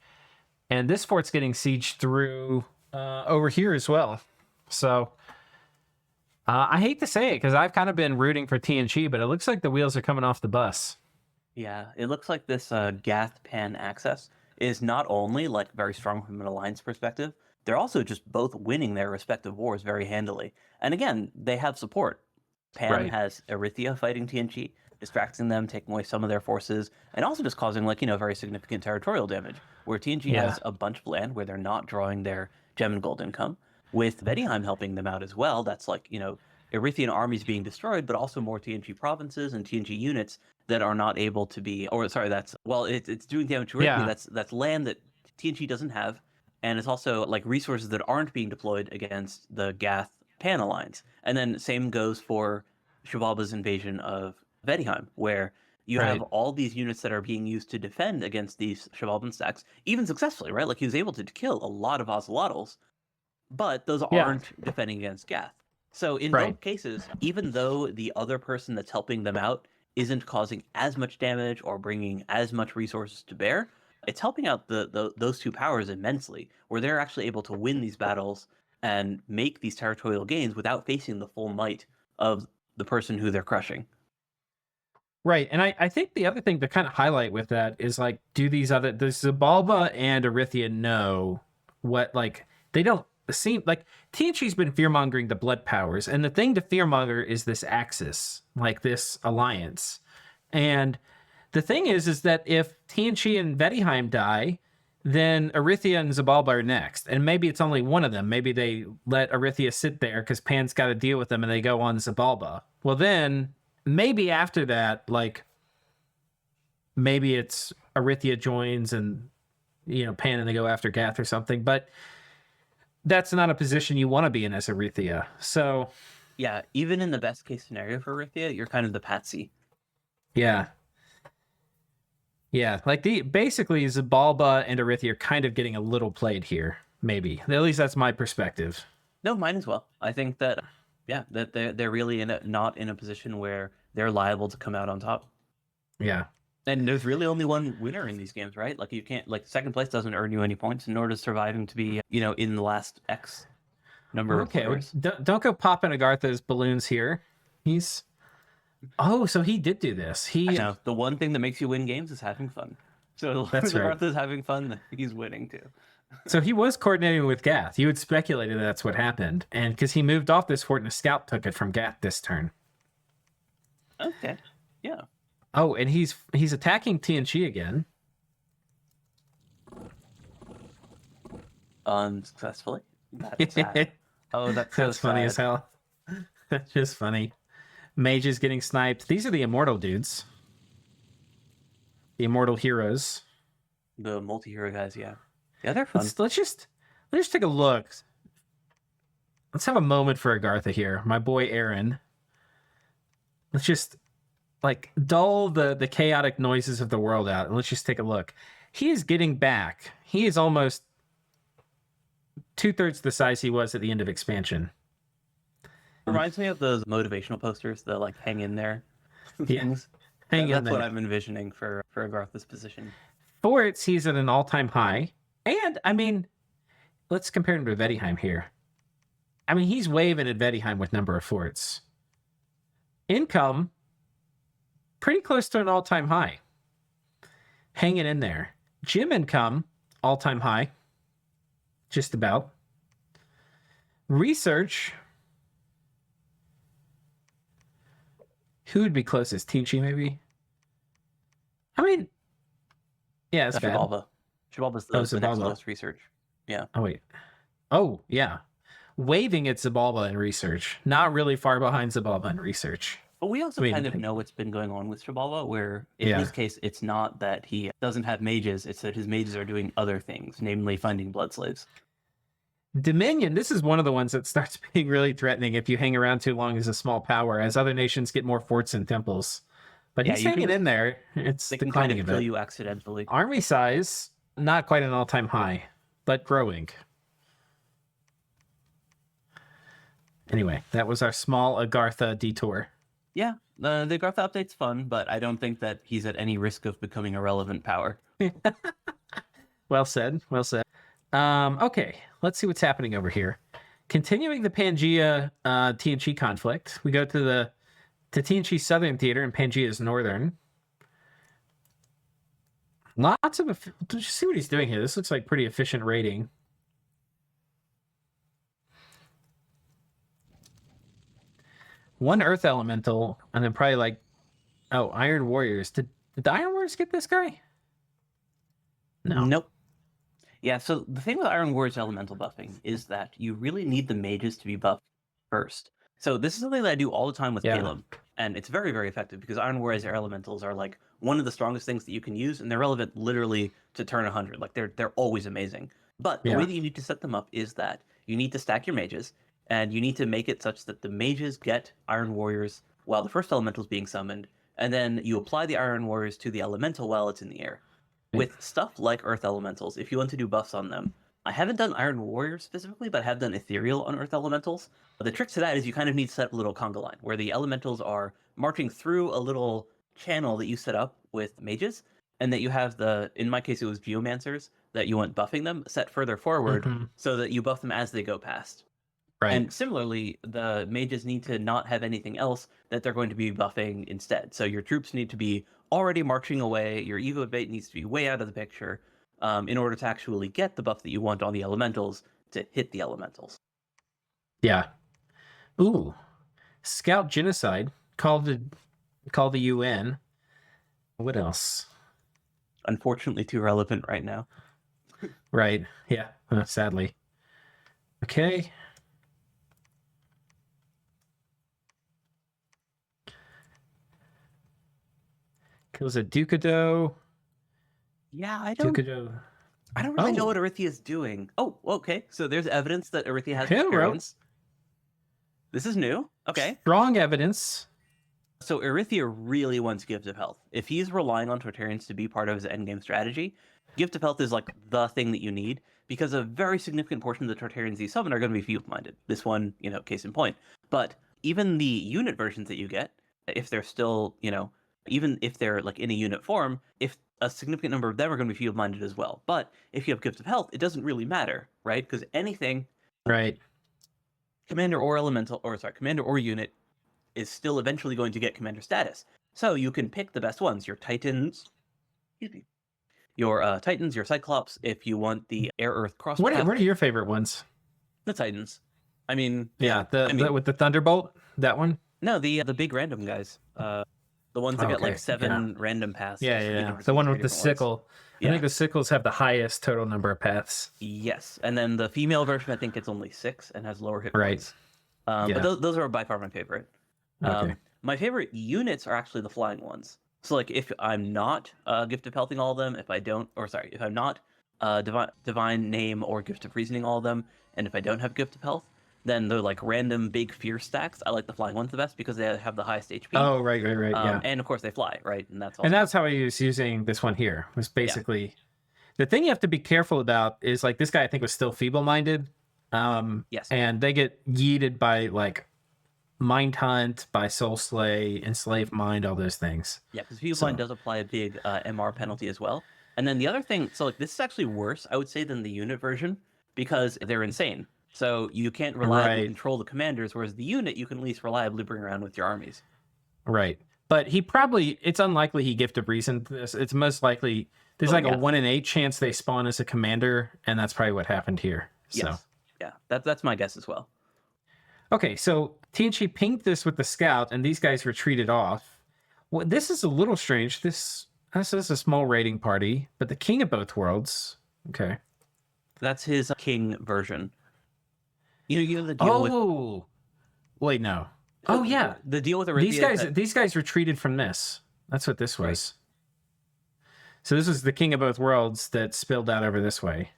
And this fort's getting sieged through over here as well. So I hate to say it because I've kind of been rooting for TNG, but it looks like the wheels are coming off the bus. Yeah, it looks like this Gath Pan access is not only like very strong from an alliance perspective, they're also just both winning their respective wars very handily. And again, they have support. Pan Right. has Erythia fighting TNG, distracting them, taking away some of their forces, and also just causing very significant territorial damage. Where TNG Yeah. has a bunch of land where they're not drawing their gem and gold income, with Vedheim helping them out as well. That's Erythian armies being destroyed, but also more TNG provinces and TNG units that are not able to be, or sorry, it's doing damage to Erythia. Yeah. That's land that TNG doesn't have, and it's also like resources that aren't being deployed against the Gath Pan Alliance. And then same goes for Shivalba's invasion of Vedheim, where you have Right. all these units that are being used to defend against these Shivalban stacks, even successfully, right? Like he was able to kill a lot of Ocelotls, but those Yeah. aren't defending against Gath. So in Right. both cases, even though the other person that's helping them out isn't causing as much damage or bringing as much resources to bear, it's helping out those two powers immensely, where they're actually able to win these battles and make these territorial gains without facing the full might of the person who they're crushing. Right. And I think the other thing to kind of highlight with that is like, does Zabalba and Erythia know what, like, they don't seem like TNG's been fearmongering the blood powers. And the thing to fearmonger is this axis, like this alliance. And the thing is that if TNG and Vedheim die, then Erythia and Zabalba are next. And maybe it's only one of them. Maybe they let Erythia sit there because Pan's got to deal with them and they go on Zabalba. Well, then maybe after that, like, maybe it's Erythia joins and, Pan and they go after Gath or something. But that's not a position you want to be in as Erythia. So, Yeah, even in the best case scenario for Erythia, you're kind of the patsy. yeah. Yeah, like basically Zabalba and Erythia are kind of getting a little played here, maybe. At least that's my perspective. No, mine as well. I think that, yeah, that they're really not in a position where they're liable to come out on top. Yeah. And there's really only one winner in these games, right? Like you can't, like second place doesn't earn you any points, nor does surviving to be, in the last X number of players. Don't go popping Agartha's balloons here. So he did do this. I know the one thing that makes you win games is having fun. So as long That's as right. Agartha's having fun, he's winning too. So he was coordinating with Gath. You had speculated that's what happened, and because he moved off this fort and a scout took it from Gath this turn. Okay. Yeah. Oh, and he's attacking TNG again. Unsuccessfully. That's sad. Oh, that's so That's funny as sad. hell. That's just funny. Mage is getting sniped. These are the immortal dudes. The immortal heroes. The multi-hero guys, yeah. Yeah, they're fun. Let's just take a look. Let's have a moment for Agartha here. My boy Aaron. Let's just like dull the chaotic noises of the world out and let's just take a look. He is getting back. He is almost 2/3 the size he was at the end of expansion. Reminds me of those motivational posters, the like hang in there Yeah. things. Hang in That's there. what I'm envisioning for Agartha's position. Forts, he's at an all-time high. And I mean, let's compare him to Vedheim here. I mean, he's waving at Vedheim with number of forts. Income, pretty close to an all-time high. Hanging in there. Gym income, all-time high. Just about. Research. Who would be closest? Teachy, maybe? I mean, yeah, it's bad. Shibalba. Shibalba's the next lowest research. Yeah. Oh, wait. Oh, yeah. Waving at Zabalba in research. Not really far behind Zabalba in research. But we also kind of know what's been going on with Shibalba, where in this case, it's not that he doesn't have mages, it's that his mages are doing other things, namely finding blood slaves. Dominion, this is one of the ones that starts being really threatening if you hang around too long as a small power, as other nations get more forts and temples. But he's hanging in there. It's they can declining kind of a bit. kill you accidentally. Army size, not quite an all-time high, but growing. Anyway, that was our small Agartha detour. Yeah, the Agartha update's fun, but I don't think that he's at any risk of becoming a relevant power. Well said. Well said. Okay, let's see what's happening over here. Continuing the Pangea TNG conflict, we go to TNG Southern Theater and Pangea's Northern. Lots of... Just see what he's doing here. This looks like pretty efficient raiding. One Earth Elemental, and then probably like... Oh, Iron Warriors. Did the Iron Warriors get this guy? No. Nope. Yeah, so the thing with Iron Warriors elemental buffing is that you really need the mages to be buffed first. So this is something that I do all the time with Caleb, and it's very, very effective because Iron Warriors air elementals are like one of the strongest things that you can use, and they're relevant literally to turn 100. Like they're always amazing. But the way that you need to set them up is that you need to stack your mages, and you need to make it such that the mages get Iron Warriors while the first elemental is being summoned, and then you apply the Iron Warriors to the elemental while it's in the air. With stuff like Earth Elementals, if you want to do buffs on them, I haven't done Iron Warriors specifically, but I have done Ethereal on Earth Elementals. The trick to that is you kind of need to set up a little conga line, where the Elementals are marching through a little channel that you set up with mages, and that you have in my case it was Geomancers, that you want buffing them, set further forward, so that you buff them as they go past. Right. And similarly, the mages need to not have anything else that they're going to be buffing instead. So your troops need to be already marching away, your ego debate needs to be way out of the picture in order to actually get the buff that you want on the elementals to hit the elementals. Yeah. Ooh. Scout genocide. Call the UN. What else? Unfortunately too relevant right now. Right. Yeah. Sadly. Okay. Kills a Ducado. Yeah, I don't really know what Arithia's doing. Oh, okay. So there's evidence that Arythia has experience. This is new. Okay. Strong evidence. So Arythia really wants Gift of Health. If he's relying on Tortarians to be part of his endgame strategy, Gift of Health is like the thing that you need, because a very significant portion of the Tortarians you summon are going to be feeble-minded. This one, case in point. But even the unit versions that you get, if they're still, even if they're like in a unit form, if a significant number of them are going to be feeble-minded as well. But if you have Gift of Health, it doesn't really matter, right? Because anything, right, commander or unit is still eventually going to get commander status. So you can pick the best ones. Your Titans, your Titans, your Cyclops. If you want the Air Earth cross path, What are your favorite ones? the Titans. I mean, Yeah, I mean, with the Thunderbolt, that one. no, the big random guys. The ones that get like Okay, yeah, 7 random paths yeah, just, yeah, you know, yeah. for The one 3 with the different ones. sickle. I think Yeah. the sickles have the highest total number of paths. Yes. And then the female version, I think it's only 6 and has lower hit Right. points. But Yeah. those are by far my favorite. Okay. My favorite units are actually the flying ones. So like if I'm not Gift of Pelting all of them, if I don't, or sorry, if I'm not divine Name or Gift of Reasoning all of them, and if I don't have Gift of Health, then they're like random big fear stacks. I like the flying ones the best because they have the highest HP. Oh, right, right, right. Yeah. And of course they fly, right? And that's And also that's how I was using this one here. Was yeah. basically the thing you have to be careful about is like this guy I think was still feeble-minded. Yes. And they get yeeted by like Mind Hunt, by Soul Slay, Enslave Mind, all those things. Yeah, because Feeble Mind does apply a big MR penalty as well. And then the other thing, so like this is actually worse, I would say, than the unit version because they're insane. So you can't reliably Right. control the commanders, whereas the unit you can at least reliably bring around with your armies. Right. But it's unlikely he Gift of Reason this. It's most likely there's like yeah. a 1 in 8 chance they spawn as a commander, and that's probably what happened here. So. Yes. Yeah, that's my guess as well. Okay, so TNG pinged this with the scout, and these guys retreated off. Well, this is a little strange. This is a small raiding party, but the king of both worlds. Okay. That's his king version. You know the deal with. Oh, wait, no. Oh yeah, the deal with Arythia. these guys retreated from this. That's what this was. Right. So this was the king of both worlds that spilled out over this way.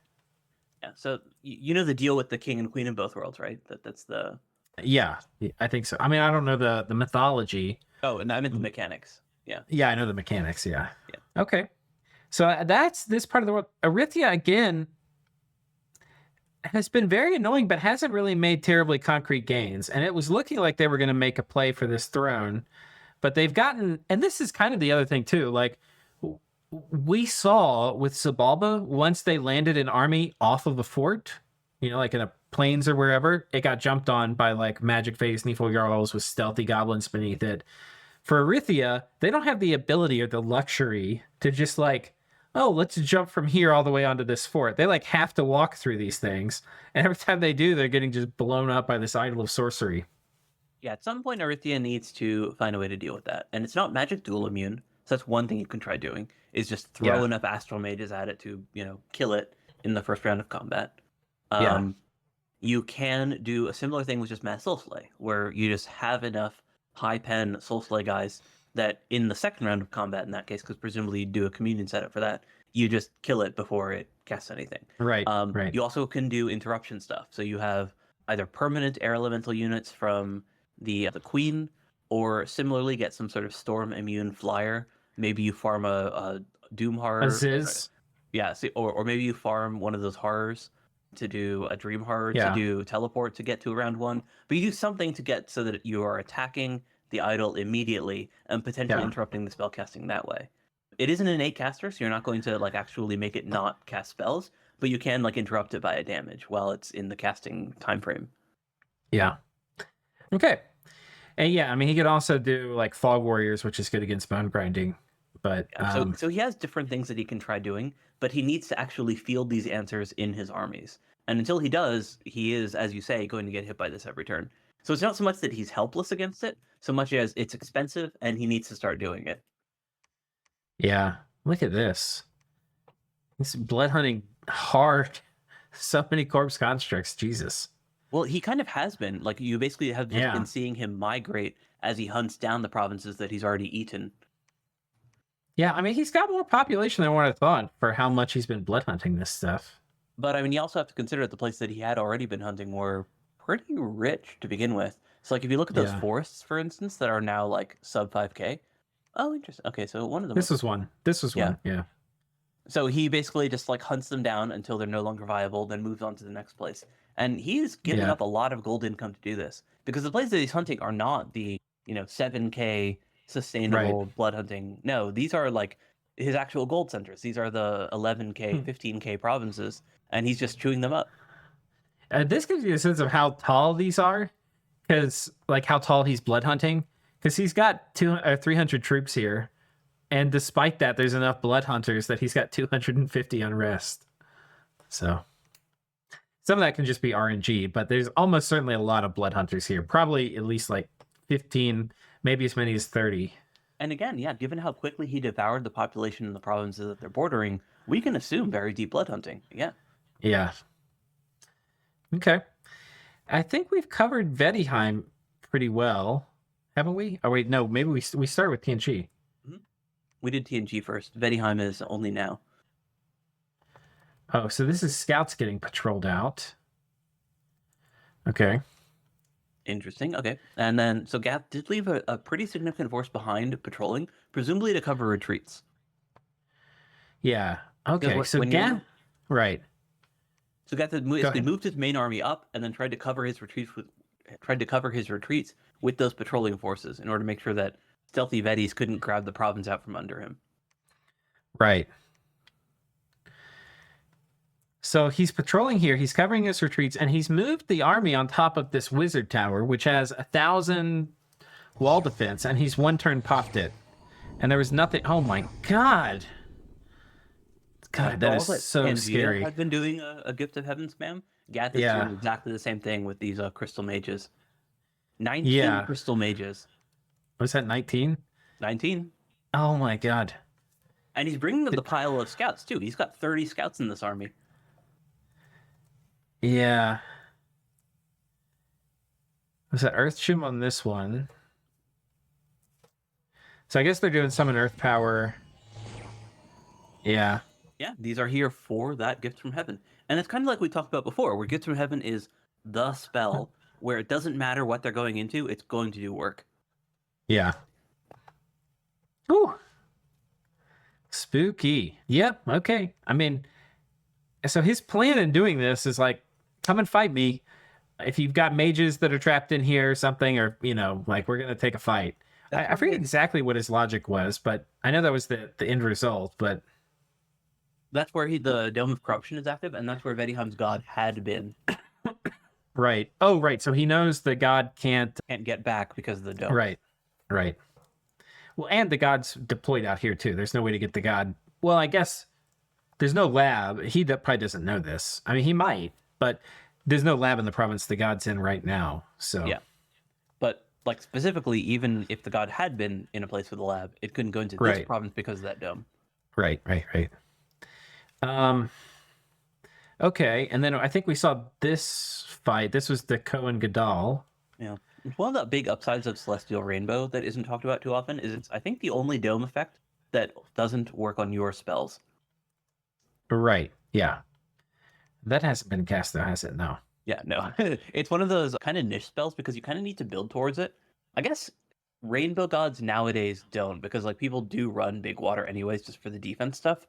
Yeah. So you know the deal with the king and queen of both worlds, right? That's the. Yeah, I think so. I mean, I don't know the mythology. Oh, and I meant the mechanics. Yeah. Yeah, I know the mechanics. Yeah. Yeah. Okay. So that's this part of the world. Arythia again has been very annoying, but hasn't really made terribly concrete gains. And it was looking like they were going to make a play for this throne, but they've gotten. And this is kind of the other thing too. Like we saw with Xibalba, once they landed an army off of a fort, you know, like in a plains or wherever, it got jumped on by like magic phase Nephil Jarls with stealthy goblins beneath it. For Arythia, they don't have the ability or the luxury to just like, oh, let's jump from here all the way onto this fort. They like have to walk through these things. And every time they do, they're getting just blown up by this idol of sorcery. Yeah, at some point Arythia needs to find a way to deal with that. And it's not magic dual immune. So that's one thing you can try doing, is just throw enough astral mages at it to, you know, kill it in the first round of combat. You can do a similar thing with just Mass Soul Slay, where you just have enough high pen Soul Slay guys that in the second round of combat, in that case, because presumably you do a communion setup for that, you just kill it before it casts anything. Right. You also can do interruption stuff. So you have either permanent air elemental units from the Queen, or similarly get some sort of storm immune flyer. Maybe you farm a Doom Horror. Aziz. Yeah, or maybe you farm one of those horrors to do a Dream Horror, to do teleport to get to round 1. But you do something to get so that you are attacking the idol immediately and potentially interrupting the spell casting that way. It is an innate caster, so you're not going to like actually make it not cast spells, but you can like interrupt it by a damage while it's in the casting time frame. Yeah. Okay. And yeah, I mean, he could also do like Fog Warriors, which is good against bone grinding. But so he has different things that he can try doing, but he needs to actually field these answers in his armies. And until he does, he is, as you say, going to get hit by this every turn. So it's not so much that he's helpless against it, so much as it's expensive and he needs to start doing it. Yeah, look at this. This blood hunting hard. So many corpse constructs. Jesus. Well, he kind of has been. Like, you basically have just been seeing him migrate as he hunts down the provinces that he's already eaten. Yeah, I mean, he's got more population than what I thought for how much he's been blood hunting this stuff. But, I mean, you also have to consider that the place that he had already been hunting were pretty rich to begin with. So, like, if you look at those forests, for instance, that are now, like, sub 5k. Oh, interesting. Okay, so one of them... This was one. Yeah. So he basically just, like, hunts them down until they're no longer viable, then moves on to the next place. And he's giving up a lot of gold income to do this. Because the places that he's hunting are not the, 7k sustainable blood hunting. No, these are, like, his actual gold centers. These are the 11k, 15k provinces. And he's just chewing them up. This gives you a sense of how tall these are. Because, like, how tall he's blood hunting. Because he's got 300 troops here. And despite that, there's enough blood hunters that he's got 250 unrest. So some of that can just be RNG, but there's almost certainly a lot of blood hunters here. Probably at least like 15, maybe as many as 30. And again, yeah, given how quickly he devoured the population in the provinces that they're bordering, we can assume very deep blood hunting. Yeah. Yeah. Okay. I think we've covered Vedheim pretty well, haven't we? Oh wait, no, maybe we start with TNG. We did TNG first. Vedheim is only now. Oh, so this is scouts getting patrolled out. Okay. Interesting. Okay. And then, so Gath did leave a pretty significant force behind patrolling, presumably to cover retreats. Yeah. Okay. So Gath, right. So Gath had moved his main army up and then tried to cover his retreats with those patrolling forces in order to make sure that stealthy Veddies couldn't grab the province out from under him. Right. So he's patrolling here, he's covering his retreats, and he's moved the army on top of this wizard tower, which has 1,000 wall defense, and he's one turn popped it. And there was nothing. Oh my god. God, that is so Pangea scary. I've been doing a Gift of Heaven spam. Gath is doing exactly the same thing with these crystal mages. 19 crystal mages. Was that 19? 19. Oh my god. And he's bringing the pile of scouts, too. He's got 30 scouts in this army. Yeah. Was that Earthshim on this one? So I guess they're doing summon Earth power. Yeah. Yeah, these are here for that Gift from Heaven. And it's kind of like we talked about before, where Gift from Heaven is the spell where it doesn't matter what they're going into, it's going to do work. Yeah. Ooh. Spooky. Yep, okay. I mean, so his plan in doing this is like, come and fight me. If you've got mages that are trapped in here or something, or, you know, like, we're going to take a fight. I forget exactly what his logic was, but I know that was the end result, but... That's where the Dome of Corruption is active, and that's where Vedheim's god had been. Right. Oh, right. So he knows the god can't get back because of the dome. Right. Right. Well, and the god's deployed out here, too. There's no way to get the god... Well, I guess there's no lab. He probably doesn't know this. I mean, he might, but there's no lab in the province the god's in right now, so... Yeah. But, like, specifically, even if the god had been in a place with a lab, it couldn't go into this province because of that dome. Right. Okay, and then I think we saw this fight. This was the Cohen Gadal. Yeah. One of the big upsides of Celestial Rainbow that isn't talked about too often is it's, I think, the only dome effect that doesn't work on your spells. Right, yeah. That hasn't been cast, though, has it? No. Yeah, no. It's one of those kind of niche spells because you kind of need to build towards it. I guess Rainbow Gods nowadays don't, because like people do run big water anyways just for the defense stuff.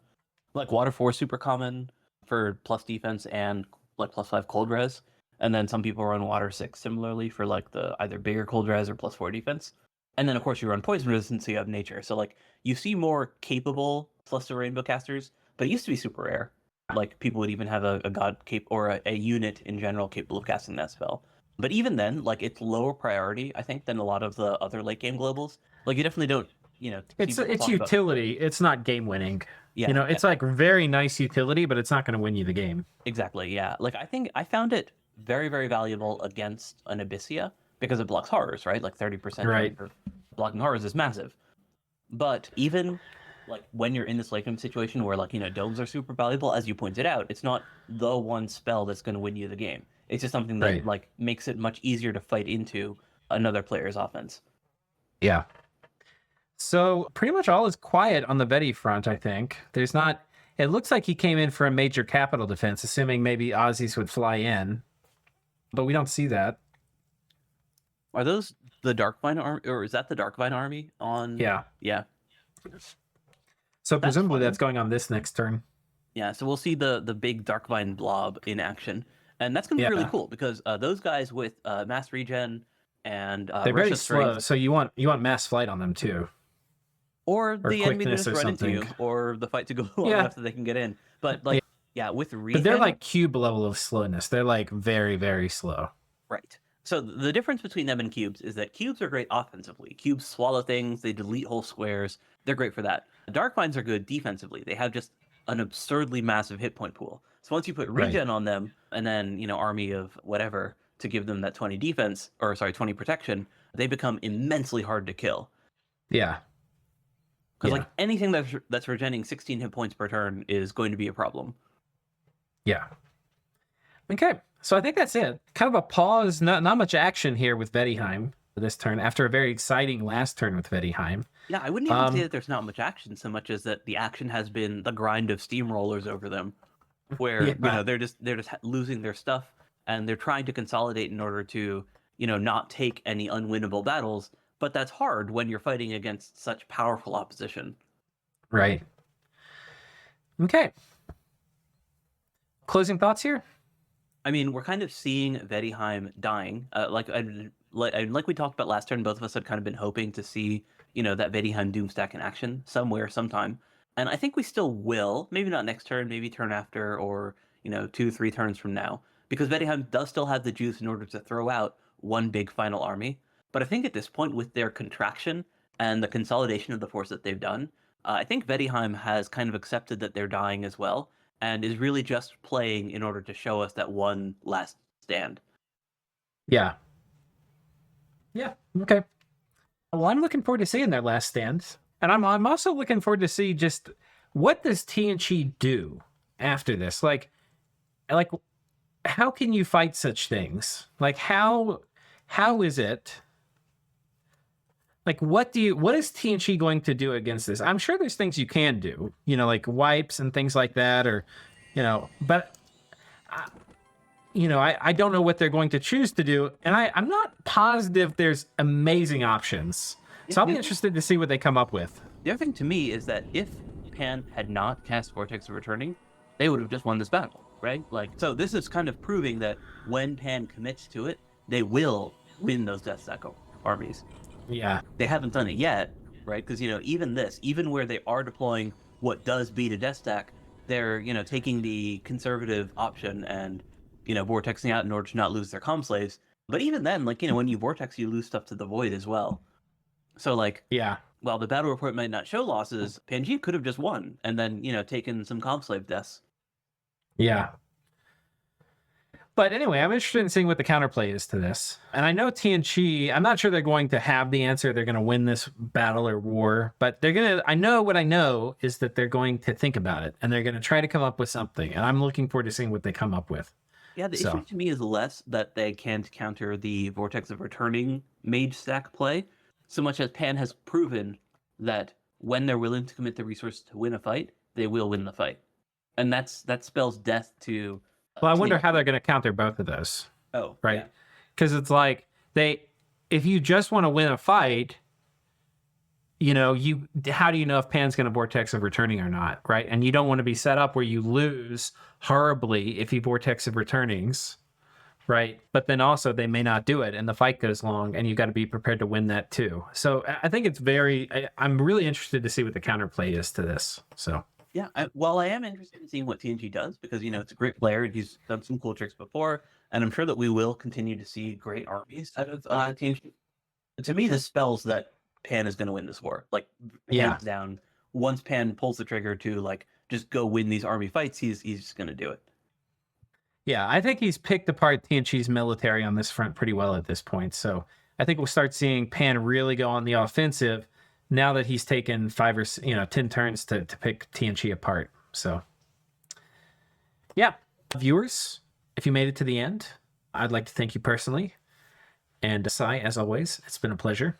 Like Water 4 super common for plus defense and like +5 cold res. And then some people run Water 6 similarly for like the either bigger cold res or +4 defense. And then of course you run poison resistance, so you have nature. So like you see more capable Celestial Rainbow casters, but it used to be super rare. Like people would even have a god or a unit in general capable of casting that spell. But even then, like it's lower priority, I think, than a lot of the other late game globals. Like you definitely don't, you know. It's utility. It's not game winning. Yeah, you know, it's like very nice utility, but it's not going to win you the game. Exactly. Yeah. Like I think I found it very, very valuable against an Abyssia because it blocks horrors, right? Like 30% right. For blocking horrors is massive. But even like when you're in this late game situation where like, you know, domes are super valuable, as you pointed out, it's not the one spell that's going to win you the game. It's just something that like makes it much easier to fight into another player's offense. Yeah. So pretty much all is quiet on the Vetty front, I think. There's not... It looks like he came in for a major capital defense, assuming maybe Aussies would fly in. But we don't see that. Are those the Darkvine army, or is that the Darkvine army on... Yeah. Yeah. So presumably that's going on this next turn. Yeah, so we'll see the big Darkvine blob in action. And that's going to be really cool, because those guys with mass regen and... they're very slow, so you want mass flight on them, too. Or the enemy to just run into you, or the fight to go long enough that they can get in. But like, with regen... But they're like cube level of slowness. They're like very, very slow. Right. So the difference between them and cubes is that cubes are great offensively. Cubes swallow things, they delete whole squares. They're great for that. Dark Vines are good defensively. They have just an absurdly massive hit point pool. So once you put Right. regen on them, and then army of whatever to give them that 20 defense, or sorry, 20 protection, they become immensely hard to kill. Yeah. Because Yeah. like anything that's regenerating 16 hit points per turn is going to be a problem. Yeah. Okay. So I think that's it. Kind of a pause. Not much action here with Vedheim this turn after a very exciting last turn with Vedheim. Yeah, I wouldn't even say that there's not much action so much as that the action has been the grind of steamrollers over them, where Yeah. they're just losing their stuff and they're trying to consolidate in order to not take any unwinnable battles. But that's hard when you're fighting against such powerful opposition. Right. Okay. Closing thoughts here? I mean, we're kind of seeing Vedheim dying. Like we talked about last turn, both of us had kind of been hoping to see, that Vedheim Doomstack in action somewhere, sometime. And I think we still will. Maybe not next turn, maybe turn after, or, 2-3 turns from now. Because Vedheim does still have the juice in order to throw out one big final army. But I think at this point, with their contraction and the consolidation of the force that they've done, I think Vedheim has kind of accepted that they're dying as well, and is really just playing in order to show us that one last stand. Yeah. Yeah. Okay. Well, I'm looking forward to seeing their last stand, and I'm also looking forward to see just what does TNG do after this. Like how can you fight such things? Like how is it? Like what is TNG going to do against this? I'm sure there's things you can do, like wipes and things like that, or but I don't know what they're going to choose to do, and I'm not positive there's amazing options. So I'll be interested to see what they come up with. The other thing to me is that if Pan had not cast Vortex of Returning, they would have just won this battle, right? So this is kind of proving that when Pan commits to it, they will win those Death Stack armies. Yeah. They haven't done it yet, right? Because, even where they are deploying what does beat a Death Stack, they're, taking the conservative option and, vortexing out in order to not lose their comm slaves. But even then, when you vortex, you lose stuff to the void as well. So, yeah, while the battle report might not show losses, Pangea could have just won and then, taken some comm slave deaths. Yeah. But anyway, I'm interested in seeing what the counterplay is to this. And I know TNG, I'm not sure they're going to have the answer. They're going to win this battle or war, but I know what I know is that they're going to think about it and they're going to try to come up with something. And I'm looking forward to seeing what they come up with. Yeah, the issue to me is less that they can't counter the Vortex of Returning mage stack play, so much as Pan has proven that when they're willing to commit the resources to win a fight, they will win the fight. And that spells death to... Well, I wonder how they're going to counter both of those. Oh, right. Because it's like if you just want to win a fight, how do you know if Pan's going to Vortex of Returning or not, right? And you don't want to be set up where you lose horribly if he Vortex of Returnings, right? But then also they may not do it and the fight goes long and you got to be prepared to win that too. So I think it's I'm really interested to see what the counterplay is to this. So yeah, I am interested in seeing what TNG does because it's a great player and he's done some cool tricks before, and I'm sure that we will continue to see great armies out of TNG. To me, this spells that Pan is going to win this war, hands down. Once Pan pulls the trigger to just go win these army fights, he's just going to do it. Yeah, I think he's picked apart TNG's military on this front pretty well at this point. So I think we'll start seeing Pan really go on the offensive now that he's taken 5 or 10 turns to pick TNG apart. So yeah, viewers, if you made it to the end, I'd like to thank you personally. And Sai, as always, it's been a pleasure.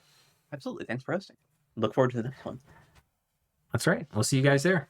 Absolutely. Thanks for hosting. Look forward to the next one. That's right. We'll see you guys there.